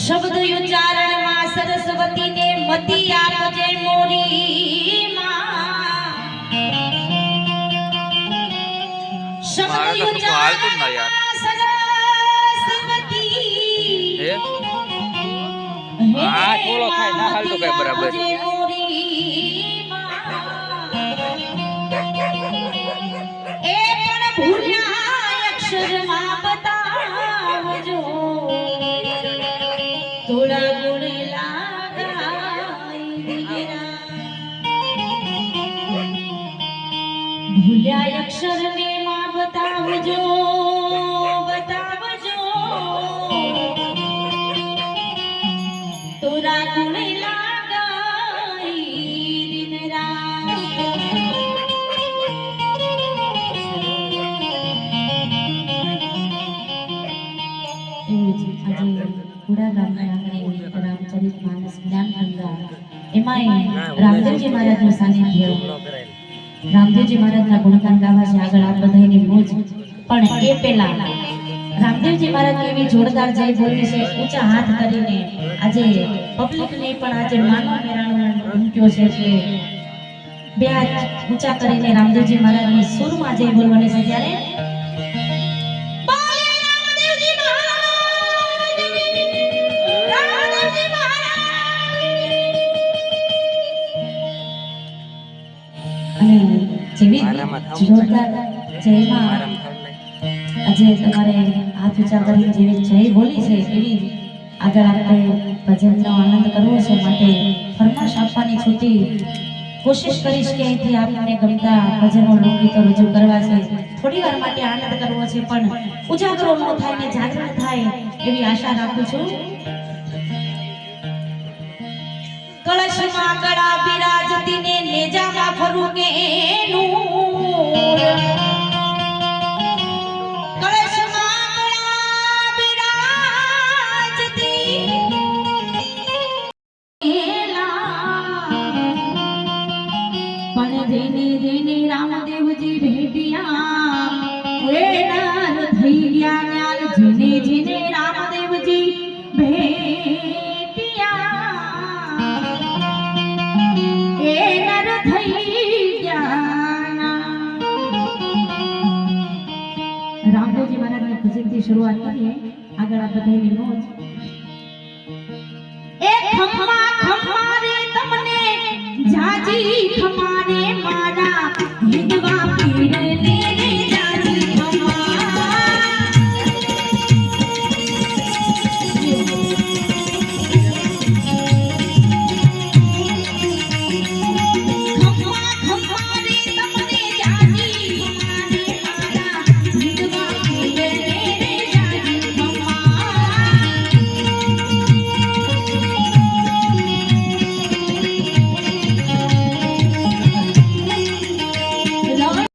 शब्द उच्चारण मां सरस्वती ने मति आपजे मोरी मां शब्द उच्चारण मां सरस्वती આ થોડો ખાય ના હાલ તો કઈ બરાબર એ પણ ભૂલ્યા અક્ષર માં બતાવજો થોડા ગુણ લાગાઈ ભૂલ્યા અક્ષર ને માં બતાવજો બતાવજો થોડા ગુણ લાગાઈ દિન રાત પૂરા ગામના રામચરિત માનસ જ્ઞાન ગંગા એમાં રામદેવજી મહારાજનું સાનિધ્ય રામદેવજી મહારાજના ગુણગાન ગાવા છે આગળ આ બધાની મોજ પણ એ પહેલા રામદેવજી મહારાજ એવી જોરદાર જય બોલી છે ઊંચા હાથ કરીને આજે પબ્લિકને પણ આજે માનવ મેળાનો મૂક્યો છે એટલે બે હાથ ઊંચા કરીને રામદેવજી મહારાજની સુરમાં જય બોલવાની છે ત્યારે જોરદાર જયમાં આજે તમારે હાથ ઊંચા કરીને જેવી જય બોલી છે એવી આગળ આપણે ભજનનો આનંદ કરવો છે માટે ફરમાશ આપવાની છૂટી કોશિશ કરીશ કે અહીંથી આપને ગમતા ભજનો લોકગીતો રજૂ કરવા છે થોડી વાર માટે આનંદ કરવો છે પણ ઉજાગરો ન થાય ને જાગરણ થાય એવી આશા રાખું છું કળશમાં ગળા બિરાજતી ને નેજામાં ફરું કે એનું કળશમાં ગળા બિરાજતી પણ જેને જેને રામદેવજી ભેટ્યા વેનાર થઈ ગયા ન્યાલ જેને જેને રામદેવજી ભેટ્યા એ નર થઈ ગયા રામદેવજી મહારાજના ભજનથી શરૂઆત કરીએ આગળ આ બધાની મોજ એ ખમ્મા ખમ્મા રે તમને જાજી ખમ્મા રે મારા વિધવા પીર ને રે જાજી ખમ્મા ખમ્મા ખમ્મા રે તમને જાજી ખમ્મા રે મારા વિધવા પીર ને રે જાજી ખમ્મા લવ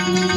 છે